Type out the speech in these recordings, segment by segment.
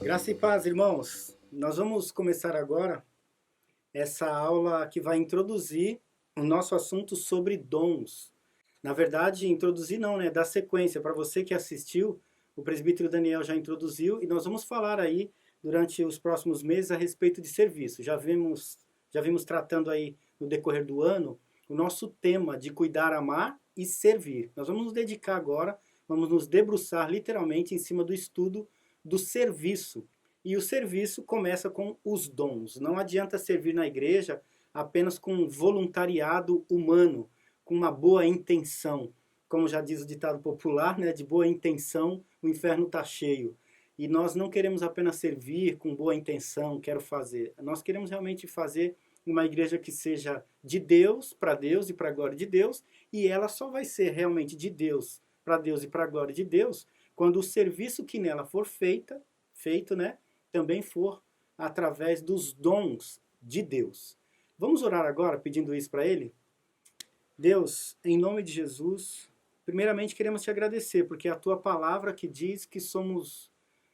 Graça e paz, irmãos. Nós vamos começar agora essa aula que vai introduzir o nosso assunto sobre dons. Na verdade, introduzir não, né? Dar sequência. Para você que assistiu, o presbítero Daniel já introduziu e nós vamos falar aí durante os próximos meses a respeito de serviço. Já vimos tratando aí no decorrer do ano o nosso tema de cuidar, amar e servir. Nós vamos nos dedicar agora, vamos nos debruçar literalmente em cima do estudo do serviço. E o serviço começa com os dons. Não adianta servir na igreja apenas com voluntariado humano, com uma boa intenção. Como já diz o ditado popular, né, de boa intenção o inferno está cheio. E nós não queremos apenas servir com boa intenção, quero fazer. Nós queremos realmente fazer uma igreja que seja de Deus, para Deus e para a glória de Deus, e ela só vai ser realmente de Deus, para Deus e para a glória de Deus, quando o serviço que nela for feito, né, também for através dos dons de Deus. Vamos orar agora pedindo isso para Ele? Deus, em nome de Jesus, primeiramente queremos te agradecer, porque é a tua palavra que diz que somos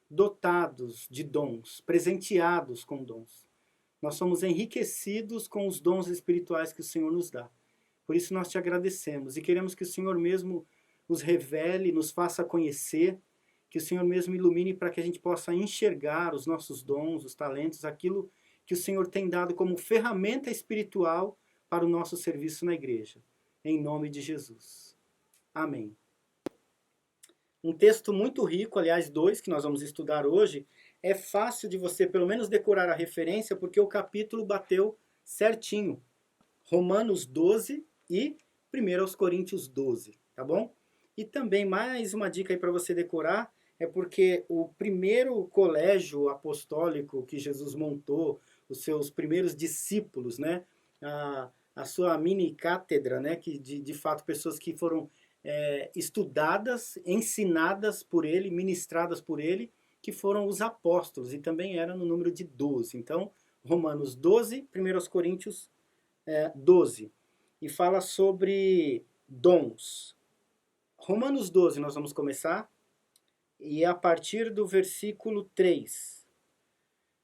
dotados de dons, presenteados com dons. Nós somos enriquecidos com os dons espirituais que o Senhor nos dá. Por isso nós te agradecemos e queremos que o Senhor mesmo nos revele, nos faça conhecer, que o Senhor mesmo ilumine para que a gente possa enxergar os nossos dons, os talentos, aquilo que o Senhor tem dado como ferramenta espiritual para o nosso serviço na igreja. Em nome de Jesus. Amém. Um texto muito rico, aliás, dois que nós vamos estudar hoje. É fácil de você pelo menos decorar a referência, porque o capítulo bateu certinho. Romanos 12 e 1 Coríntios 12, tá bom? E também mais uma dica aí para você decorar, é porque o primeiro colégio apostólico que Jesus montou, os seus primeiros discípulos, né? A sua mini cátedra, né? Que de fato pessoas que foram estudadas, ensinadas por ele, ministradas por ele, que foram os apóstolos, e também eram no número de 12. Então, Romanos 12, 1 Coríntios 12. E fala sobre dons. Romanos 12 nós vamos começar, e é a partir do versículo 3.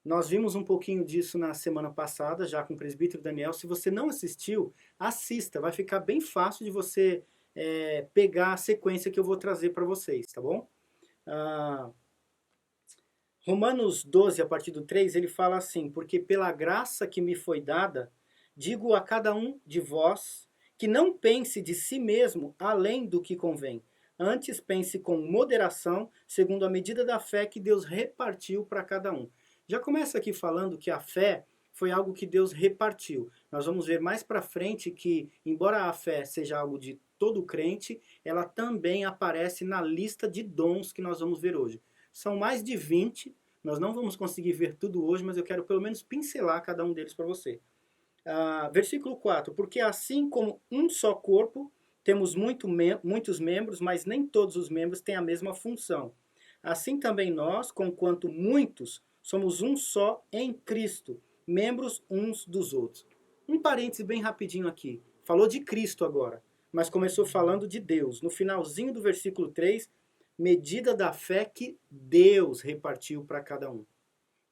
Nós vimos um pouquinho disso na semana passada, já com o presbítero Daniel. Se você não assistiu, assista, vai ficar bem fácil de você pegar a sequência que eu vou trazer para vocês, tá bom? Romanos 12, a partir do 3, ele fala assim: porque pela graça que me foi dada, digo a cada um de vós, que não pense de si mesmo além do que convém. Antes pense com moderação, segundo a medida da fé que Deus repartiu para cada um. Já começa aqui falando que a fé foi algo que Deus repartiu. Nós vamos ver mais para frente que, embora a fé seja algo de todo crente, ela também aparece na lista de dons que nós vamos ver hoje. São mais de 20, nós não vamos conseguir ver tudo hoje, mas eu quero pelo menos pincelar cada um deles para você. Versículo 4, porque assim como um só corpo, temos muitos membros, mas nem todos os membros têm a mesma função. Assim também nós, conquanto muitos, somos um só em Cristo, membros uns dos outros. Um parêntese bem rapidinho aqui. Falou de Cristo agora, mas começou falando de Deus. No finalzinho do versículo 3, medida da fé que Deus repartiu para cada um.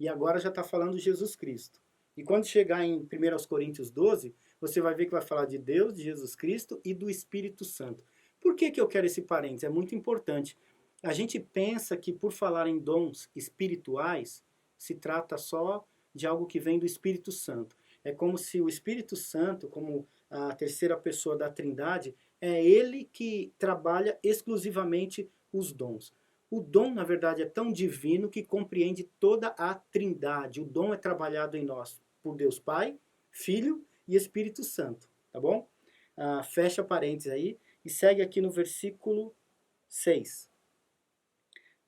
E agora já está falando de Jesus Cristo. E quando chegar em 1 Coríntios 12, você vai ver que vai falar de Deus, de Jesus Cristo e do Espírito Santo. Por que eu quero esse parênteses? É muito importante. A gente pensa que por falar em dons espirituais, se trata só de algo que vem do Espírito Santo. É como se o Espírito Santo, como a terceira pessoa da Trindade, é ele que trabalha exclusivamente os dons. O dom, na verdade, é tão divino que compreende toda a Trindade. O dom é trabalhado em nós por Deus Pai, Filho e Espírito Santo, tá bom? Fecha parênteses aí e segue aqui no versículo 6.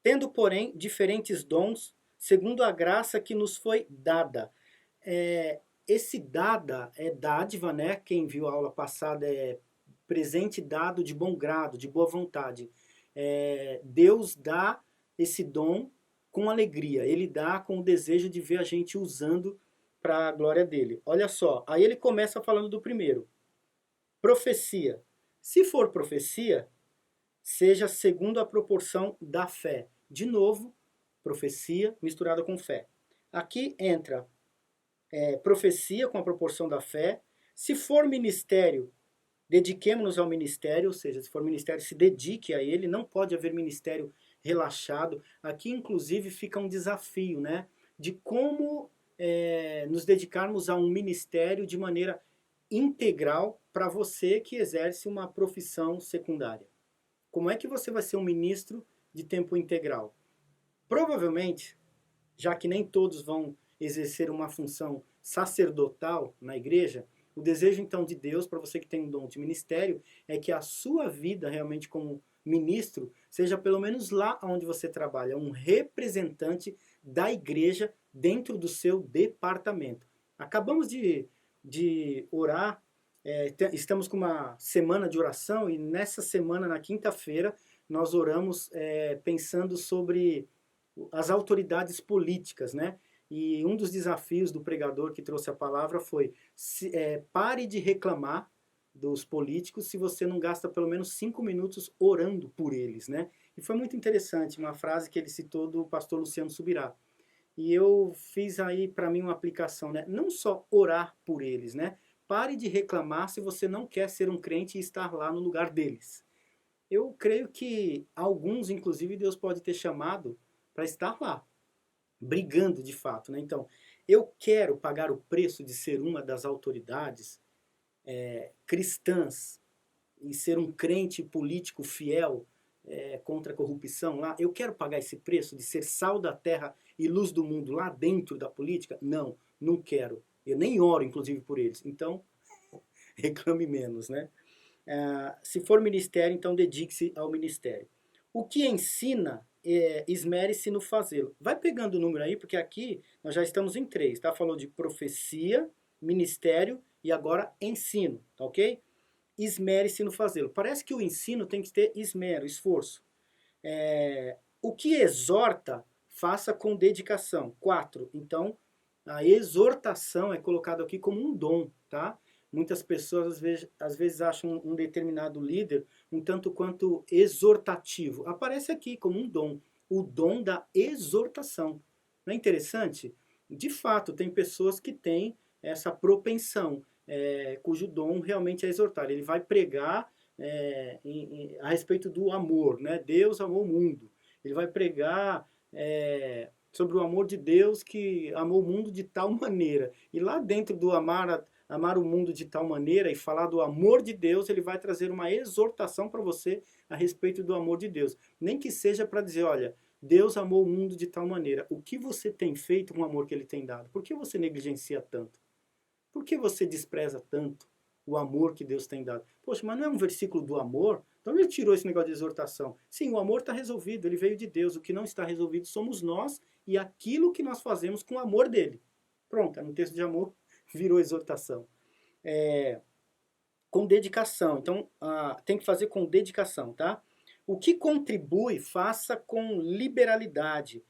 Tendo, porém, diferentes dons, segundo a graça que nos foi dada. Esse dada é dádiva, né? Quem viu a aula passada é presente dado de bom grado, de boa vontade. Deus dá esse dom com alegria. Ele dá com o desejo de ver a gente usando para a glória dele. Olha só, aí ele começa falando do primeiro. Profecia. Se for profecia, seja segundo a proporção da fé. De novo, profecia misturada com fé. Aqui entra profecia com a proporção da fé. Se for ministério, dediquemos-nos ao ministério, ou seja, se for ministério, se dedique a ele. Não pode haver ministério relaxado. Aqui, inclusive, fica um desafio, né? De como nos dedicarmos a um ministério de maneira integral para você que exerce uma profissão secundária. Como é que você vai ser um ministro de tempo integral? Provavelmente, já que nem todos vão exercer uma função sacerdotal na igreja, o desejo então de Deus para você que tem um dom de ministério é que a sua vida realmente como ministro seja pelo menos lá onde você trabalha, um representante da igreja dentro do seu departamento. Acabamos de orar, estamos com uma semana de oração e nessa semana, na quinta-feira, nós oramos pensando sobre as autoridades políticas, né? E um dos desafios do pregador que trouxe a palavra foi pare de reclamar dos políticos se você não gasta pelo menos 5 minutos orando por eles, né? E foi muito interessante, uma frase que ele citou do pastor Luciano Subirá. E eu fiz aí para mim uma aplicação, né? Não só orar por eles, né? Pare de reclamar se você não quer ser um crente e estar lá no lugar deles. Eu creio que alguns, inclusive, Deus pode ter chamado para estar lá, brigando de fato, né? Então, eu quero pagar o preço de ser uma das autoridades cristãs e ser um crente político fiel contra a corrupção lá. Eu quero pagar esse preço de ser sal da terra e luz do mundo lá dentro da política? Não, não quero. Eu nem oro, inclusive, por eles. Então, reclame menos, né? Se for ministério, então dedique-se ao ministério. O que ensina, esmere-se no fazê-lo. Vai pegando o número aí, porque aqui nós já estamos em 3, tá? Falou de profecia, ministério e agora ensino, tá ok? Esmere-se no fazê-lo. Parece que o ensino tem que ter esmero, esforço. O que exorta, faça com dedicação. 4. Então, a exortação é colocado aqui como um dom, tá? Muitas pessoas às vezes acham um determinado líder um tanto quanto exortativo. Aparece aqui como um dom, o dom da exortação. Não é interessante? De fato, tem pessoas que têm essa propensão, cujo dom realmente é exortar. Ele vai pregar a respeito do amor, né? Deus amou o mundo. Ele vai pregar sobre o amor de Deus que amou o mundo de tal maneira. E lá dentro do amar o mundo de tal maneira e falar do amor de Deus, ele vai trazer uma exortação para você a respeito do amor de Deus. Nem que seja para dizer, olha, Deus amou o mundo de tal maneira. O que você tem feito com o amor que ele tem dado? Por que você negligencia tanto? Por que você despreza tanto o amor que Deus tem dado? Poxa, mas não é um versículo do amor? Então ele tirou esse negócio de exortação. Sim, o amor está resolvido, ele veio de Deus. O que não está resolvido somos nós e aquilo que nós fazemos com o amor dele. Pronto, no texto de amor virou exortação. Com dedicação. Então, tem que fazer com dedicação, tá? O que contribui, faça com liberalidade.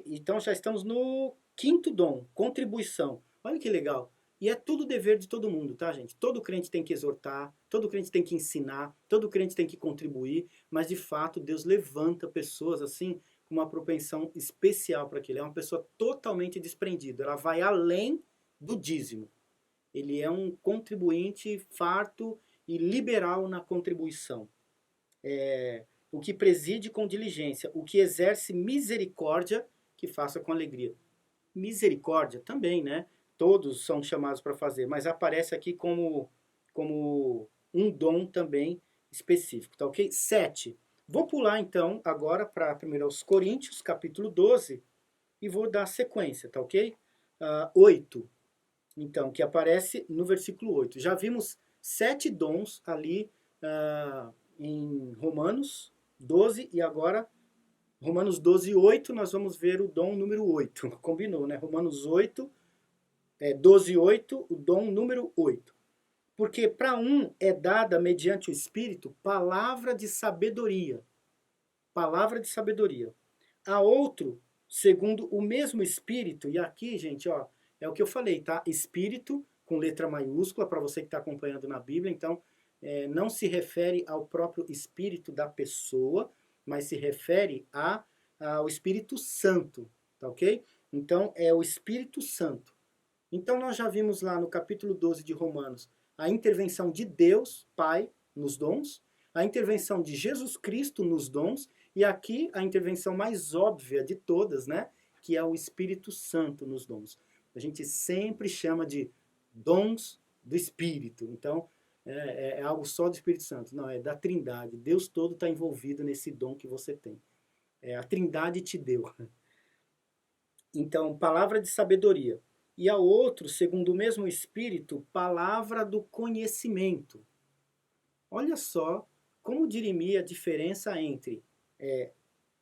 Então, já estamos no quinto dom, contribuição. Olha que legal. E é tudo dever de todo mundo, tá, gente? Todo crente tem que exortar, todo crente tem que ensinar, todo crente tem que contribuir, mas de fato Deus levanta pessoas assim com uma propensão especial para aquilo. É uma pessoa totalmente desprendida, ela vai além do dízimo. Ele é um contribuinte farto e liberal na contribuição. O que preside com diligência, o que exerce misericórdia, que faça com alegria. Misericórdia também, né? Todos são chamados para fazer, mas aparece aqui como um dom também específico, tá ok? 7. Vou pular então agora para 1 Coríntios, capítulo 12, e vou dar sequência, tá ok? 8. Então, que aparece no versículo 8. Já vimos 7 dons ali em Romanos 12 e agora Romanos 12, 8, nós vamos ver o dom número 8. Combinou, né? Romanos 8, 12, 8, o dom número 8. Porque para um é dada, mediante o Espírito, palavra de sabedoria. Palavra de sabedoria. A outro, segundo o mesmo Espírito, e aqui, gente, ó, é o que eu falei, tá? Espírito com letra maiúscula, para você que está acompanhando na Bíblia, então não se refere ao próprio espírito da pessoa, mas se refere ao Espírito Santo, tá ok? Então é o Espírito Santo. Então nós já vimos lá no capítulo 12 de Romanos a intervenção de Deus, Pai, nos dons, a intervenção de Jesus Cristo nos dons, e aqui a intervenção mais óbvia de todas, né? Que é o Espírito Santo nos dons. A gente sempre chama de dons do Espírito. Então, é algo só do Espírito Santo. Não, é da Trindade. Deus todo está envolvido nesse dom que você tem. A Trindade te deu. Então, palavra de sabedoria. E a outro, segundo o mesmo Espírito, palavra do conhecimento. Olha só como dirimir a diferença entre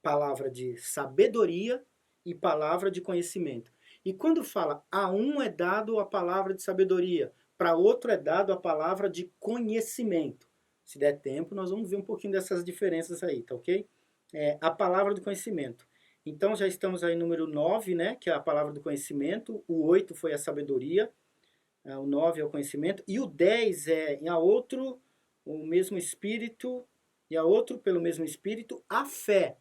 palavra de sabedoria e palavra de conhecimento. E quando fala a um é dado a palavra de sabedoria, para outro é dado a palavra de conhecimento. Se der tempo, nós vamos ver um pouquinho dessas diferenças aí, tá ok? A palavra do conhecimento. Então já estamos aí no número 9, né, que é a palavra do conhecimento, o 8 foi a sabedoria, o 9 é o conhecimento, e o 10 é a outro, o mesmo espírito, e a outro, pelo mesmo espírito, a fé.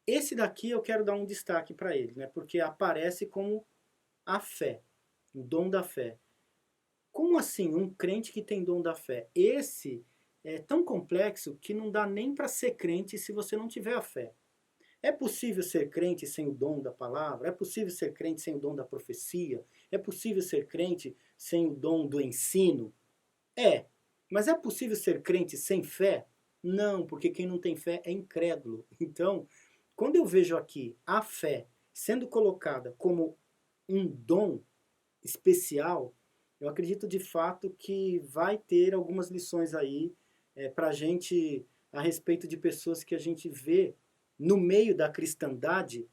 Esse daqui eu quero dar um destaque para ele, né, porque aparece como a fé, o dom da fé. Como assim um crente que tem dom da fé? Esse é tão complexo que não dá nem para ser crente se você não tiver a fé. É possível ser crente sem o dom da palavra? É possível ser crente sem o dom da profecia? É possível ser crente sem o dom do ensino? É. Mas é possível ser crente sem fé? Não, porque quem não tem fé é incrédulo. Então, quando eu vejo aqui a fé sendo colocada como um dom especial, eu acredito de fato que vai ter algumas lições aí para a gente a respeito de pessoas que a gente vê no meio da cristandade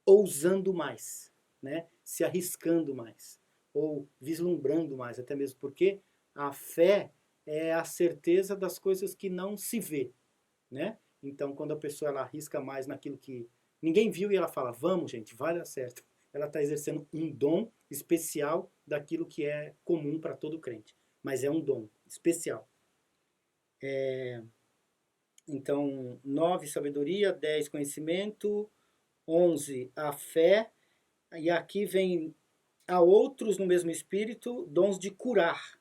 ousando mais, né? Se arriscando mais, ou vislumbrando mais, até mesmo porque a fé é a certeza das coisas que não se vê, né? Então, quando a pessoa ela arrisca mais naquilo que ninguém viu e ela fala, vamos gente, vai dar certo. Ela está exercendo um dom especial daquilo que é comum para todo crente. Mas é um dom especial. Então, 9, sabedoria, 10, conhecimento, 11, a fé, e aqui vem a outros no mesmo espírito, dons de curar.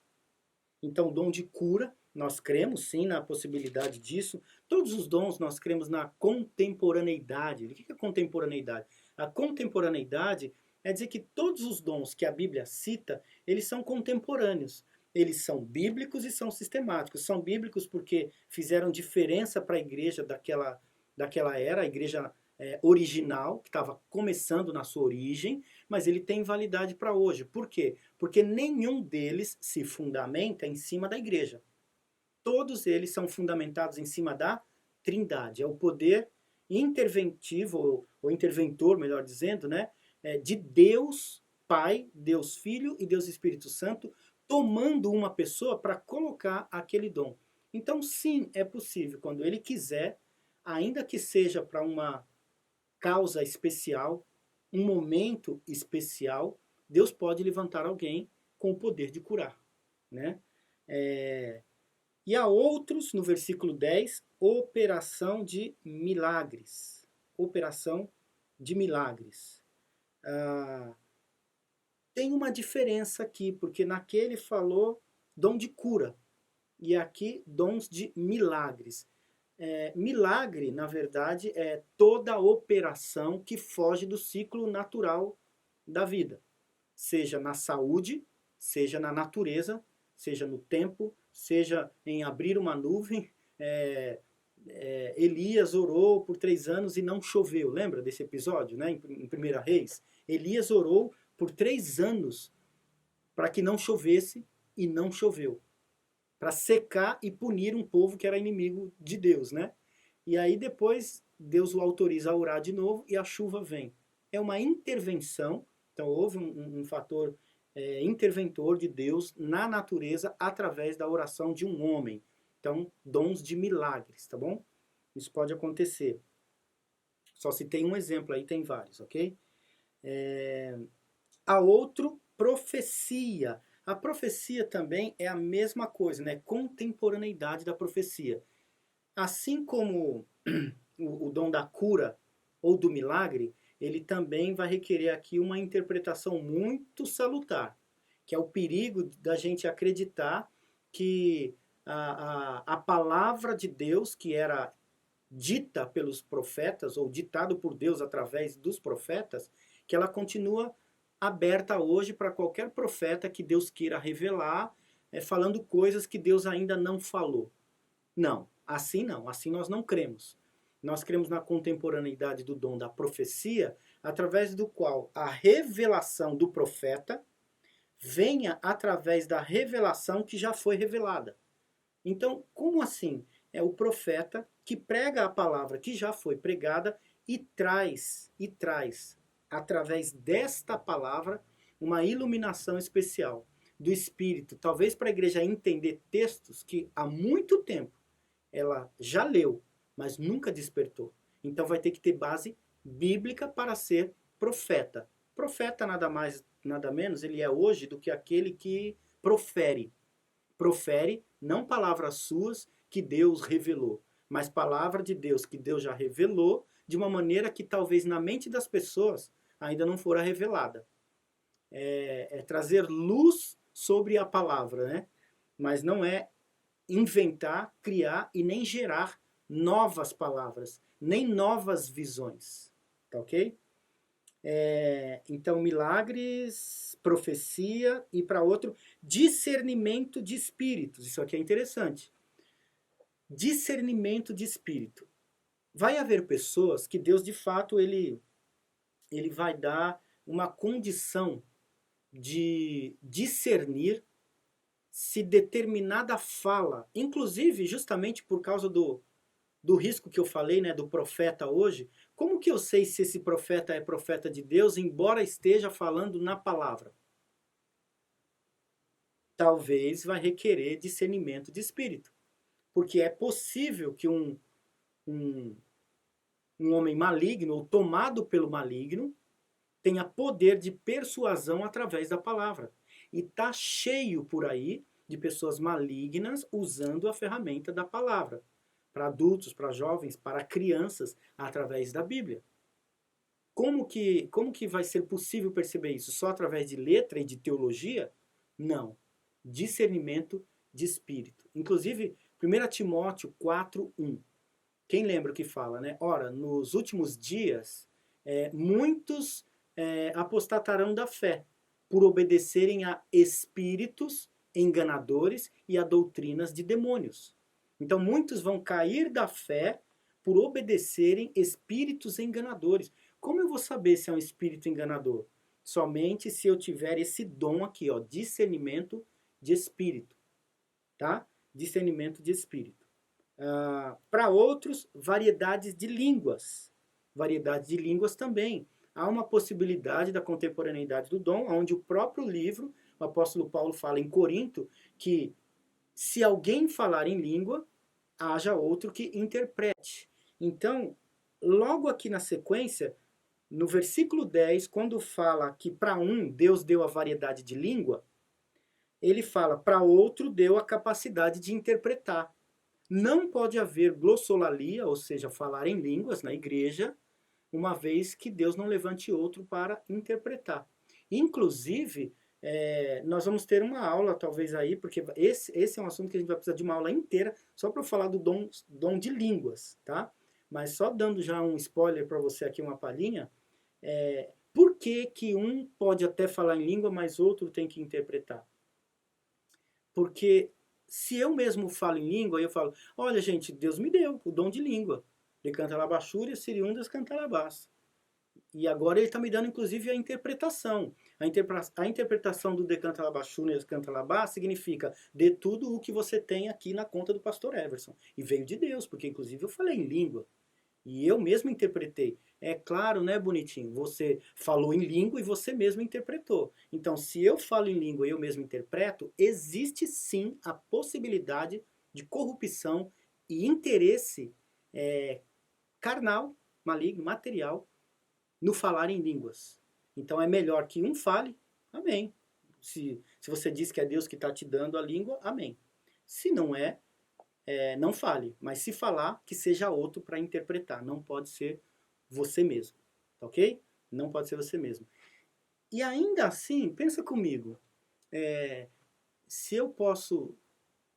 Então, dom de cura, nós cremos sim na possibilidade disso. Todos os dons nós cremos na contemporaneidade. O que é contemporaneidade? A contemporaneidade é dizer que todos os dons que a Bíblia cita, eles são contemporâneos. Eles são bíblicos e são sistemáticos. São bíblicos porque fizeram diferença para a igreja daquela era, a igreja original, que estava começando na sua origem, mas ele tem validade para hoje. Por quê? Porque nenhum deles se fundamenta em cima da igreja. Todos eles são fundamentados em cima da Trindade. É o poder interventivo, ou interventor, melhor dizendo, né, de Deus Pai, Deus Filho e Deus Espírito Santo, tomando uma pessoa para colocar aquele dom. Então, sim, é possível, quando ele quiser, ainda que seja para uma causa especial, um momento especial, Deus pode levantar alguém com o poder de curar, né? E a outros, no versículo 10, operação de milagres. Operação de milagres. Tem uma diferença aqui, porque naquele falou dom de cura, e aqui dons de milagres. Milagre, na verdade, é toda operação que foge do ciclo natural da vida. Seja na saúde, seja na natureza, seja no tempo, seja em abrir uma nuvem. Elias orou por 3 anos e não choveu. Lembra desse episódio, né? Em 1 Reis? Elias orou por 3 anos para que não chovesse e não choveu. Para secar e punir um povo que era inimigo de Deus, né? E aí depois Deus o autoriza a orar de novo e a chuva vem. É uma intervenção, então houve um fator interventor de Deus na natureza através da oração de um homem. Então, dons de milagres, tá bom? Isso pode acontecer. Só se tem um exemplo aí, tem vários, ok? A outro, profecia. A profecia também é a mesma coisa, né? Contemporaneidade da profecia. Assim como o dom da cura ou do milagre, ele também vai requerer aqui uma interpretação muito salutar, que é o perigo da gente acreditar que a palavra de Deus, que era dita pelos profetas, ou ditado por Deus através dos profetas, que ela continua aberta hoje para qualquer profeta que Deus queira revelar, falando coisas que Deus ainda não falou. Não, assim nós não cremos. Nós cremos na contemporaneidade do dom da profecia, através do qual a revelação do profeta venha através da revelação que já foi revelada. Então, como assim? É o profeta que prega a palavra que já foi pregada e traz através desta palavra uma iluminação especial do Espírito, talvez para a igreja entender textos que há muito tempo ela já leu, mas nunca despertou. Então vai ter que ter base bíblica para ser profeta. Profeta nada mais, nada menos, ele é hoje do que aquele que profere. Profere não palavras suas que Deus revelou, mas palavra de Deus que Deus já revelou de uma maneira que talvez na mente das pessoas ainda não fora revelada. É trazer luz sobre a palavra, né? Mas não é inventar, criar e nem gerar novas palavras, nem novas visões. Tá ok? Então, milagres, profecia e para outro, discernimento de espíritos. Isso aqui é interessante. Discernimento de espírito. Vai haver pessoas que Deus, de fato, ele vai dar uma condição de discernir se determinada fala, inclusive justamente por causa do risco que eu falei, né, do profeta hoje, como que eu sei se esse profeta é profeta de Deus, embora esteja falando na palavra? Talvez vai requerer discernimento de espírito, porque é possível que um, um homem maligno, ou tomado pelo maligno, tenha poder de persuasão através da palavra. E tá cheio por aí de pessoas malignas usando a ferramenta da palavra. Para adultos, para jovens, para crianças, através da Bíblia. Como que vai ser possível perceber isso? Só através de letra e de teologia? Não. Discernimento de espírito. Inclusive, 1 Timóteo 4:1. Quem lembra o que fala, né? Ora, nos últimos dias, muitos apostatarão da fé, por obedecerem a espíritos enganadores e a doutrinas de demônios. Então, muitos vão cair da fé por obedecerem espíritos enganadores. Como eu vou saber se é um espírito enganador? Somente se eu tiver esse dom aqui, ó, discernimento de espírito, tá? Discernimento de espírito. Para outros, variedades de línguas. Variedades de línguas também. Há uma possibilidade da contemporaneidade do dom, onde o próprio livro, o apóstolo Paulo fala em Corinto, que se alguém falar em língua, haja outro que interprete. Então, logo aqui na sequência, no versículo 10, quando fala que para um Deus deu a variedade de língua, ele fala para outro deu a capacidade de interpretar. Não pode haver glossolalia, ou seja, falar em línguas na igreja, uma vez que Deus não levante outro para interpretar. Inclusive, nós vamos ter uma aula talvez aí, porque esse é um assunto que a gente vai precisar de uma aula inteira só para falar do dom de línguas, tá? Mas só dando já um spoiler para você aqui, uma palhinha, por que que um pode até falar em língua, mas outro tem que interpretar? Porque se eu mesmo falo em língua, eu falo, olha gente, Deus me deu o dom de língua. De cantalabachúria, siriundas, cantalabás. E agora ele está me dando, inclusive, a interpretação. A interpretação do Decantalabachúria e Cantalabá significa dê tudo o que você tem aqui na conta do pastor Everson. E veio de Deus, porque inclusive eu falei em língua. E eu mesmo interpretei. É claro, né, bonitinho? Você falou em língua e você mesmo interpretou. Então, se eu falo em língua e eu mesmo interpreto, existe sim a possibilidade de corrupção e interesse carnal, maligno, material, no falar em línguas. Então é melhor que um fale, amém. Se você diz que é Deus que está te dando a língua, amém. Se não é, não fale. Mas se falar, que seja outro para interpretar. Não pode ser você mesmo. Tá ok? Não pode ser você mesmo. E ainda assim, pensa comigo. Se eu posso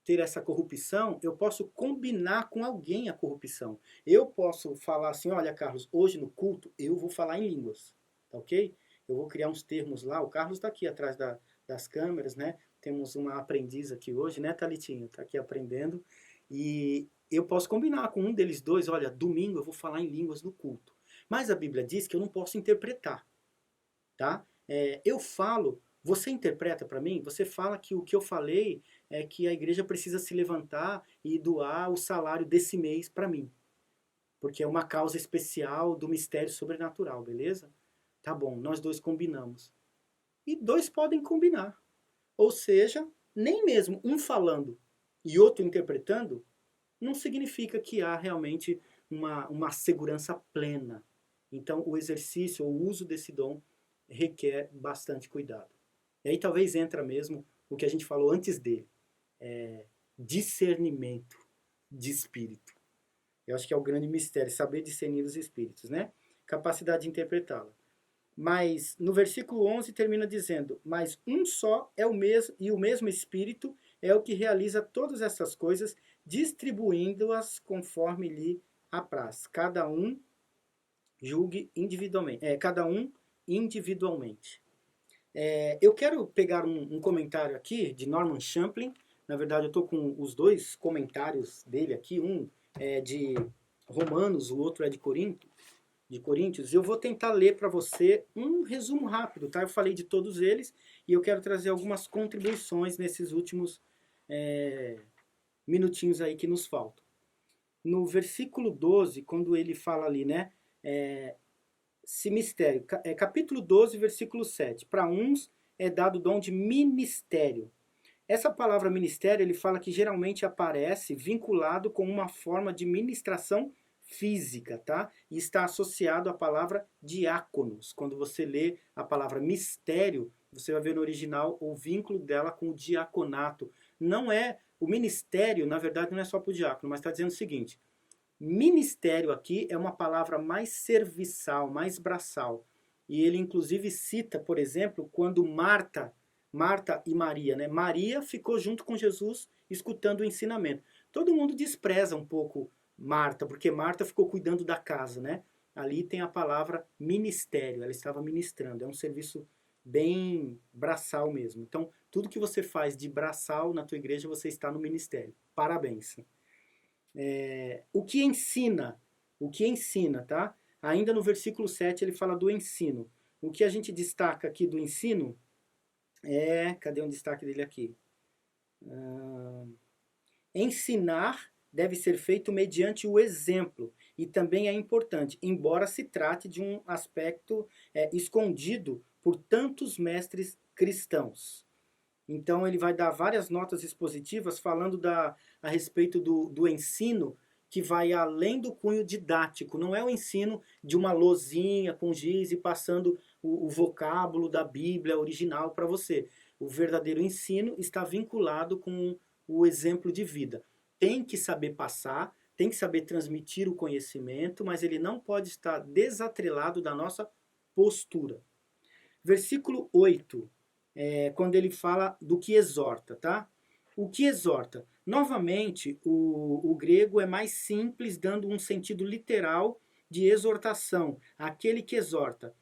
ter essa corrupção, eu posso combinar com alguém a corrupção. Eu posso falar assim, olha Carlos, hoje no culto eu vou falar em línguas, tá ok? Eu vou criar uns termos lá, o Carlos está aqui atrás das câmeras, né? Temos uma aprendiz aqui hoje, né, Thalitinha? Está aqui aprendendo. E eu posso combinar com um deles dois, olha, domingo eu vou falar em línguas no culto. Mas a Bíblia diz que eu não posso interpretar, tá? Eu falo, você interpreta para mim, você fala que o que eu falei é que a igreja precisa se levantar e doar o salário desse mês para mim, porque é uma causa especial do mistério sobrenatural, beleza? Tá bom, nós dois combinamos. E dois podem combinar. Ou seja, nem mesmo um falando e outro interpretando, não significa que há realmente uma segurança plena. Então, o exercício ou o uso desse dom requer bastante cuidado. E aí talvez entra mesmo o que a gente falou antes dele, discernimento de espírito. Eu acho que é o grande mistério, saber discernir os espíritos, né? Capacidade de interpretá-la. Mas no versículo 11 termina dizendo, mas um só é o mesmo, e o mesmo Espírito é o que realiza todas essas coisas, distribuindo-as conforme lhe apraz. Cada um julgue individualmente. Cada um individualmente. Eu quero pegar um comentário aqui de Norman Champlin. Na verdade, eu estou com os dois comentários dele aqui. Um é de Romanos, o outro é de Coríntios. Eu vou tentar ler para você um resumo rápido, tá? Eu falei de todos eles e eu quero trazer algumas contribuições nesses últimos minutinhos aí que nos faltam. No versículo 12, quando ele fala ali, né? Esse mistério, capítulo 12, versículo 7. Para uns é dado o dom de ministério. Essa palavra ministério, ele fala que geralmente aparece vinculado com uma forma de ministração física, tá? E está associado à palavra diáconos. Quando você lê a palavra mistério, você vai ver no original o vínculo dela com o diaconato. Não é, o ministério, na verdade, não é só para o diácono, mas está dizendo o seguinte, ministério aqui é uma palavra mais serviçal, mais braçal. E ele inclusive cita, por exemplo, quando Marta e Maria, né? Maria ficou junto com Jesus escutando o ensinamento. Todo mundo despreza um pouco Marta, porque Marta ficou cuidando da casa, né? Ali tem a palavra ministério, ela estava ministrando. É um serviço bem braçal mesmo. Então, tudo que você faz de braçal na tua igreja, você está no ministério. Parabéns. O que ensina, tá? Ainda no versículo 7 ele fala do ensino. O que a gente destaca aqui do ensino cadê um destaque dele aqui? Ensinar deve ser feito mediante o exemplo e também é importante, embora se trate de um aspecto escondido por tantos mestres cristãos. Então ele vai dar várias notas expositivas falando a respeito do ensino que vai além do cunho didático. Não é o ensino de uma lousinha com giz e passando o vocábulo da Bíblia original para você. O verdadeiro ensino está vinculado com o exemplo de vida. Tem que saber passar, tem que saber transmitir o conhecimento, mas ele não pode estar desatrelado da nossa postura. Versículo 8, quando ele fala do que exorta, tá? O que exorta? Novamente, o grego é mais simples, dando um sentido literal de exortação, aquele que exorta.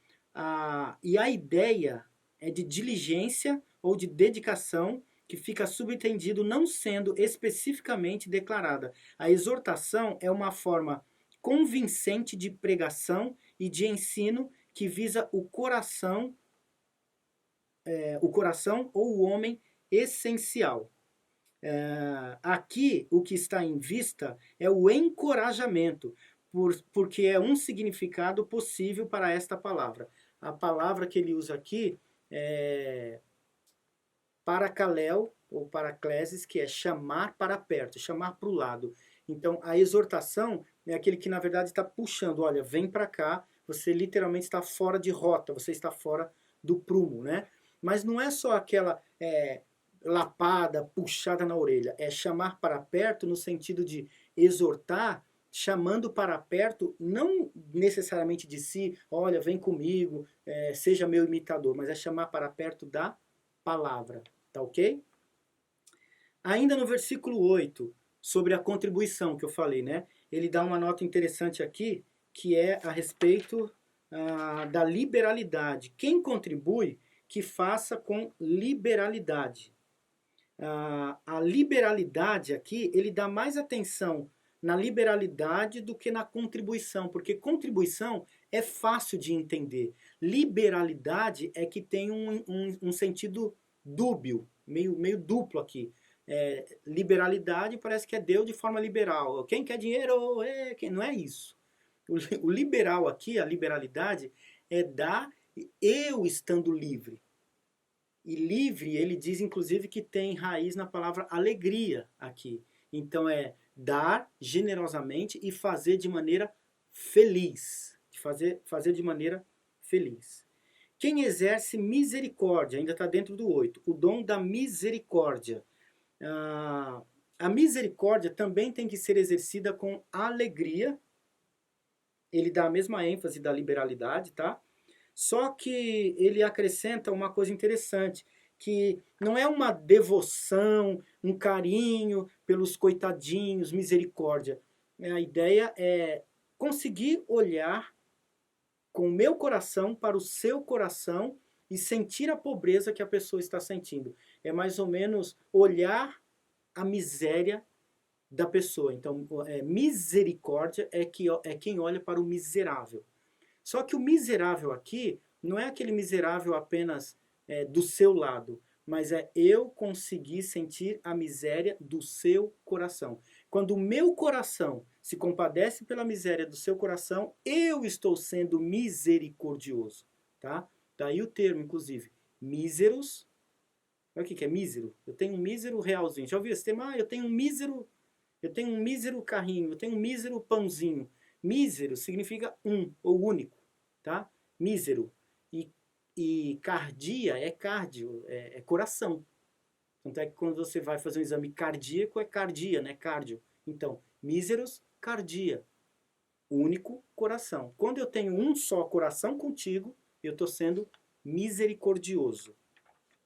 E a ideia é de diligência ou de dedicação, que fica subentendido não sendo especificamente declarada. A exortação é uma forma convincente de pregação e de ensino que visa o coração ou o homem essencial. Aqui, o que está em vista é o encorajamento, porque é um significado possível para esta palavra. A palavra que ele usa aqui é paracaléu, ou paracleses, que é chamar para perto, chamar para o lado. Então, a exortação é aquele que, na verdade, está puxando, olha, vem para cá, você literalmente está fora de rota, você está fora do prumo, né? Mas não é só aquela lapada, puxada na orelha, é chamar para perto no sentido de exortar, chamando para perto, não necessariamente de si, olha, vem comigo, seja meu imitador, mas é chamar para perto da palavra, tá ok? Ainda no versículo 8, sobre a contribuição que eu falei, né? Ele dá uma nota interessante aqui, que é a respeito da liberalidade. Quem contribui, que faça com liberalidade. A liberalidade aqui, ele dá mais atenção na liberalidade do que na contribuição, porque contribuição é fácil de entender. Liberalidade é que tem um sentido dúbio, meio duplo aqui. Liberalidade parece que é Deus de forma liberal. Quem quer dinheiro, não é isso. O liberal aqui, a liberalidade, é dar eu estando livre. E livre, ele diz inclusive que tem raiz na palavra alegria aqui. Então é dar generosamente e fazer de maneira feliz. Fazer de maneira feliz. Quem exerce misericórdia, ainda está dentro do 8, o dom da misericórdia. A misericórdia também tem que ser exercida com alegria. Ele dá a mesma ênfase da liberalidade, tá? Só que ele acrescenta uma coisa interessante, que não é uma devoção, um carinho pelos coitadinhos, misericórdia. A ideia é conseguir olhar com o meu coração para o seu coração e sentir a pobreza que a pessoa está sentindo. É mais ou menos olhar a miséria da pessoa. Então, misericórdia é quem olha para o miserável. Só que o miserável aqui não é aquele miserável apenas do seu lado, mas é eu conseguir sentir a miséria do seu coração. Quando o meu coração se compadece pela miséria do seu coração, eu estou sendo misericordioso, tá? Daí o termo, inclusive, míseros. Olha o que é mísero? Eu tenho um mísero realzinho. Já ouviu esse termo? Eu tenho um mísero carrinho, eu tenho um mísero pãozinho. Mísero significa um, ou único, tá? Mísero. E cardia é cardio, é coração. Tanto é que quando você vai fazer um exame cardíaco, é cardia, né? Cardio. Então, míseros, cardia. Único coração. Quando eu tenho um só coração contigo, eu estou sendo misericordioso.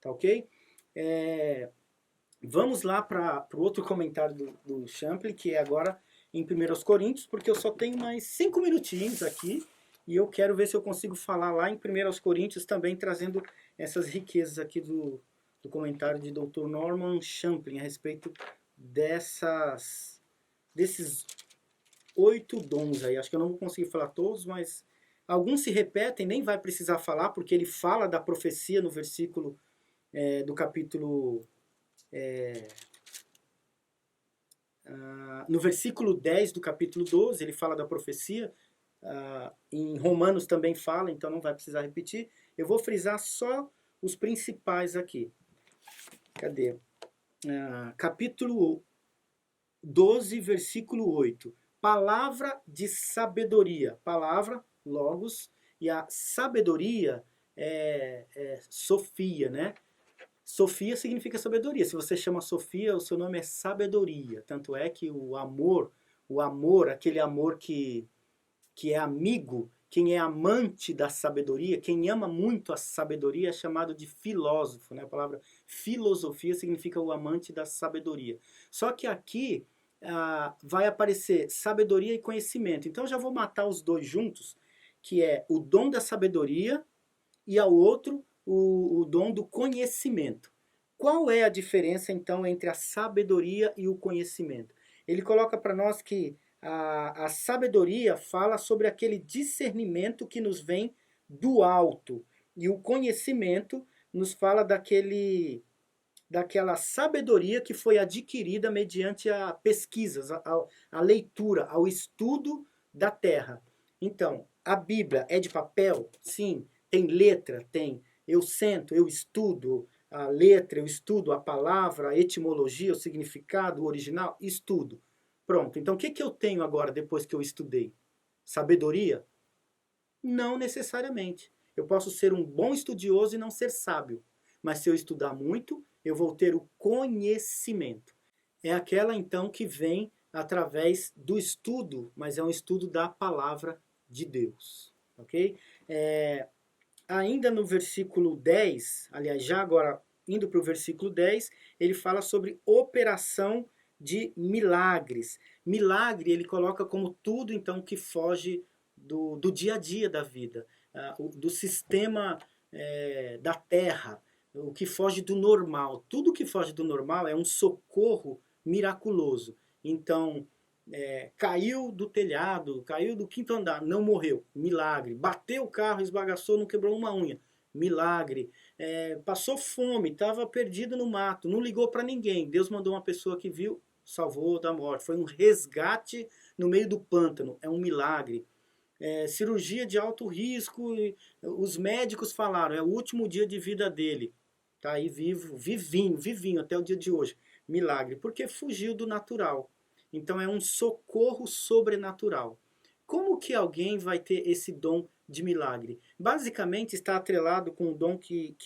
Tá ok? Vamos lá para o outro comentário do Champlin, que é agora em 1 Coríntios, porque eu só tenho mais 5 minutinhos aqui, e eu quero ver se eu consigo falar lá em 1 Coríntios também, trazendo essas riquezas aqui do comentário de Dr. Norman Champlin, a respeito desses 8 dons aí. Acho que eu não vou conseguir falar todos, mas alguns se repetem, nem vai precisar falar, porque ele fala da profecia no versículo do capítulo... no versículo 10 do capítulo 12, ele fala da profecia. Em Romanos também fala, então não vai precisar repetir. Eu vou frisar só os principais aqui. Cadê? Capítulo 12, versículo 8. Palavra de sabedoria. Palavra, logos, e a sabedoria é sofia, né? Sofia significa sabedoria. Se você chama Sofia, o seu nome é sabedoria. Tanto é que o amor, aquele amor que é amigo, quem é amante da sabedoria, quem ama muito a sabedoria é chamado de filósofo, né? A palavra filosofia significa o amante da sabedoria. Só que aqui vai aparecer sabedoria e conhecimento. Então já vou matar os dois juntos, que é o dom da sabedoria e ao outro o dom do conhecimento. Qual é a diferença, então, entre a sabedoria e o conhecimento? Ele coloca para nós que a sabedoria fala sobre aquele discernimento que nos vem do alto, e o conhecimento nos fala daquela sabedoria que foi adquirida mediante a pesquisas, a leitura, ao estudo da terra. Então, a Bíblia é de papel? Sim. Tem letra? Tem. Eu sento, eu estudo a letra, eu estudo a palavra, a etimologia, o significado, o original? Estudo. Pronto. Então, o que eu tenho agora depois que eu estudei? Sabedoria? Não necessariamente. Eu posso ser um bom estudioso e não ser sábio. Mas se eu estudar muito, eu vou ter o conhecimento. É aquela então que vem através do estudo, mas é um estudo da palavra de Deus. Ok? Ainda no versículo 10, aliás, já agora indo para o versículo 10, ele fala sobre operação de milagres. Milagre ele coloca como tudo então que foge do dia a dia da vida, do sistema da terra, o que foge do normal. Tudo que foge do normal é um socorro miraculoso. Então, caiu do telhado, caiu do quinto andar, não morreu, milagre. Bateu o carro, esbagaçou, não quebrou uma unha, milagre. Passou fome, estava perdido no mato, não ligou para ninguém. Deus mandou uma pessoa que viu, salvou da morte. Foi um resgate no meio do pântano, é um milagre. Cirurgia de alto risco, os médicos falaram, é o último dia de vida dele. Tá aí vivo, vivinho até o dia de hoje. Milagre, porque fugiu do natural. Então é um socorro sobrenatural. Como que alguém vai ter esse dom de milagre? Basicamente está atrelado com um dom que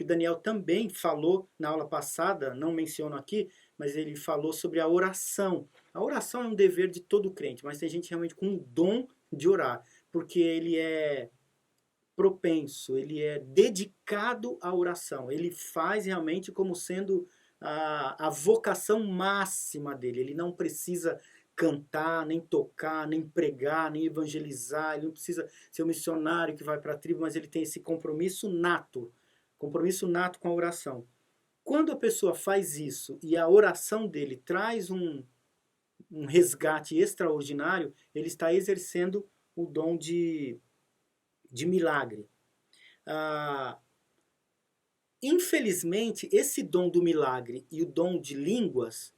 Daniel também falou na aula passada, não menciono aqui, mas ele falou sobre a oração. A oração é um dever de todo crente, mas tem gente realmente com um dom de orar, porque ele é propenso, ele é dedicado à oração, ele faz realmente como sendo a vocação máxima dele, ele não precisa cantar, nem tocar, nem pregar, nem evangelizar, ele não precisa ser um missionário que vai para a tribo, mas ele tem esse compromisso nato com a oração. Quando a pessoa faz isso e a oração dele traz um resgate extraordinário, ele está exercendo o dom de milagre. Infelizmente, esse dom do milagre e o dom de línguas,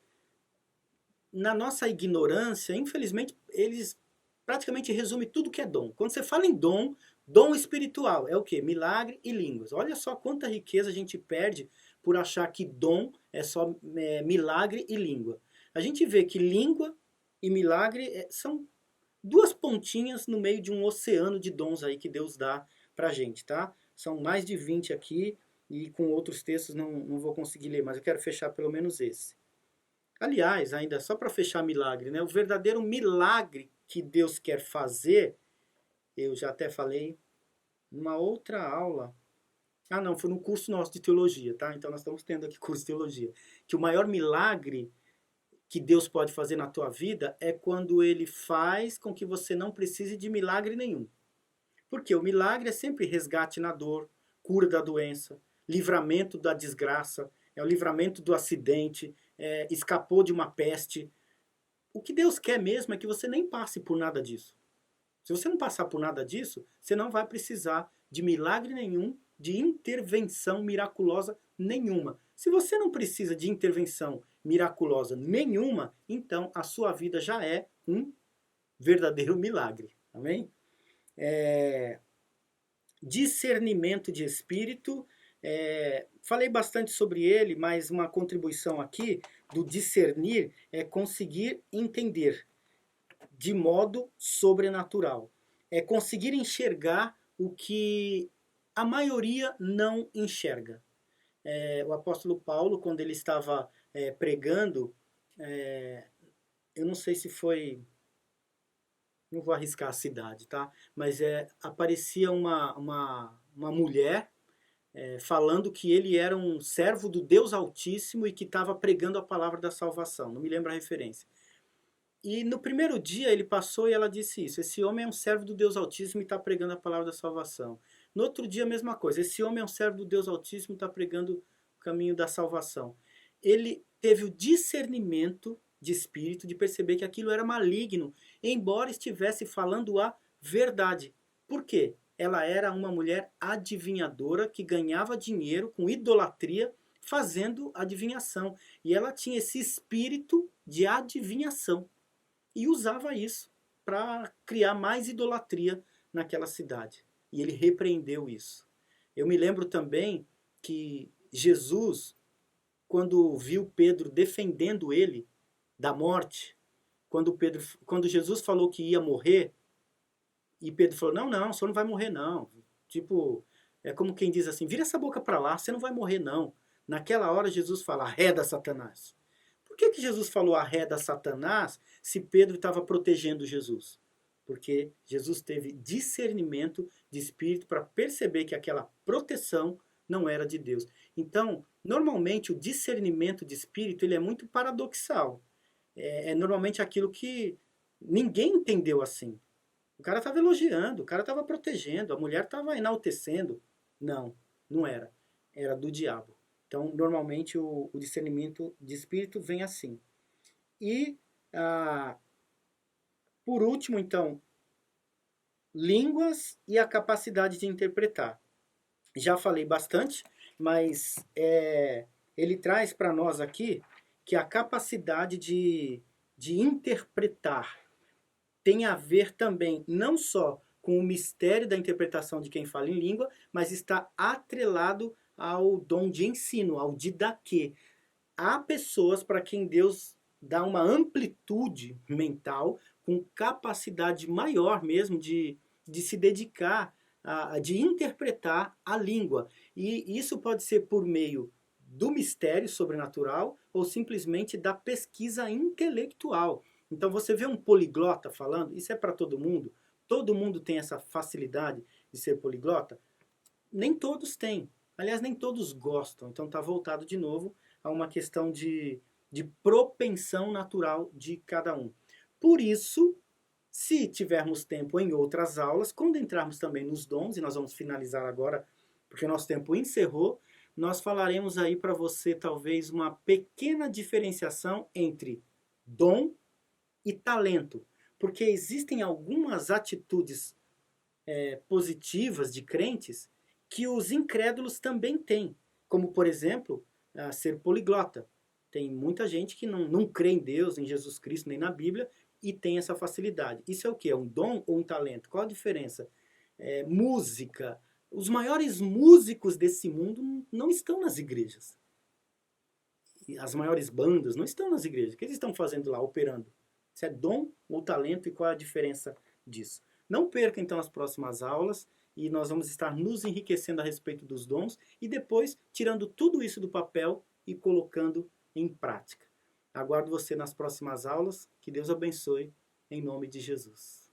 na nossa ignorância, infelizmente, eles praticamente resumem tudo que é dom. Quando você fala em dom, dom espiritual é o quê? Milagre e línguas. Olha só quanta riqueza a gente perde por achar que dom é só milagre e língua. A gente vê que língua e milagre são duas pontinhas no meio de um oceano de dons aí que Deus dá pra gente, tá? São mais de 20 aqui e com outros textos não vou conseguir ler, mas eu quero fechar pelo menos esse. Aliás, ainda só para fechar milagre, né? O verdadeiro milagre que Deus quer fazer, eu já até falei numa outra aula. Ah, não, foi no curso nosso de teologia, tá? Então nós estamos tendo aqui curso de teologia. Que o maior milagre que Deus pode fazer na tua vida é quando ele faz com que você não precise de milagre nenhum. Porque o milagre é sempre resgate na dor, cura da doença, livramento da desgraça, é o livramento do acidente, escapou de uma peste. O que Deus quer mesmo é que você nem passe por nada disso. Se você não passar por nada disso, você não vai precisar de milagre nenhum, de intervenção miraculosa nenhuma. Se você não precisa de intervenção miraculosa nenhuma, então a sua vida já é um verdadeiro milagre. Amém? Discernimento de espírito. Falei bastante sobre ele, mas uma contribuição aqui do discernir é conseguir entender de modo sobrenatural. É conseguir enxergar o que a maioria não enxerga. O apóstolo Paulo, quando ele estava pregando, eu não sei se foi, não vou arriscar a cidade, tá? Mas aparecia uma mulher falando que ele era um servo do Deus Altíssimo e que estava pregando a palavra da salvação. Não me lembro a referência. E no primeiro dia ele passou e ela disse isso. Esse homem é um servo do Deus Altíssimo e está pregando a palavra da salvação. No outro dia a mesma coisa. Esse homem é um servo do Deus Altíssimo e está pregando o caminho da salvação. Ele teve o discernimento de espírito de perceber que aquilo era maligno, embora estivesse falando a verdade. Por quê? Ela era uma mulher adivinhadora que ganhava dinheiro com idolatria fazendo adivinhação. E ela tinha esse espírito de adivinhação e usava isso para criar mais idolatria naquela cidade. E ele repreendeu isso. Eu me lembro também que Jesus, quando viu Pedro defendendo ele da morte, quando Jesus falou que ia morrer, E Pedro falou, não, não, o senhor não vai morrer não. Tipo, é como quem diz assim, vira essa boca para lá, você não vai morrer não. Naquela hora Jesus fala, arreda Satanás. Por que Jesus falou arreda Satanás se Pedro estava protegendo Jesus? Porque Jesus teve discernimento de espírito para perceber que aquela proteção não era de Deus. Então, normalmente o discernimento de espírito ele é muito paradoxal. É normalmente aquilo que ninguém entendeu assim. O cara estava elogiando, o cara estava protegendo, a mulher estava enaltecendo. Não, não era. Era do diabo. Então, normalmente, o discernimento de espírito vem assim. E, ah, por último, então, línguas e a capacidade de interpretar. Já falei bastante, mas ele traz para nós aqui que a capacidade de interpretar tem a ver também não só com o mistério da interpretação de quem fala em língua, mas está atrelado ao dom de ensino, ao didaquê. Há pessoas para quem Deus dá uma amplitude mental, com capacidade maior mesmo de se dedicar, de interpretar a língua. E isso pode ser por meio do mistério sobrenatural ou simplesmente da pesquisa intelectual. Então você vê um poliglota falando, isso é para todo mundo? Todo mundo tem essa facilidade de ser poliglota? Nem todos têm. Aliás, nem todos gostam. Então está voltado de novo a uma questão de propensão natural de cada um. Por isso, se tivermos tempo em outras aulas, quando entrarmos também nos dons, e nós vamos finalizar agora, porque o nosso tempo encerrou, nós falaremos aí para você talvez uma pequena diferenciação entre dom e talento. Porque existem algumas atitudes positivas de crentes que os incrédulos também têm. Como, por exemplo, ser poliglota. Tem muita gente que não crê em Deus, em Jesus Cristo, nem na Bíblia, e tem essa facilidade. Isso é o quê? É um dom ou um talento? Qual a diferença? Música. Os maiores músicos desse mundo não estão nas igrejas. As maiores bandas não estão nas igrejas. O que eles estão fazendo lá, operando? Isso é dom ou talento e qual é a diferença disso? Não perca então as próximas aulas e nós vamos estar nos enriquecendo a respeito dos dons e depois tirando tudo isso do papel e colocando em prática. Aguardo você nas próximas aulas. Que Deus abençoe em nome de Jesus.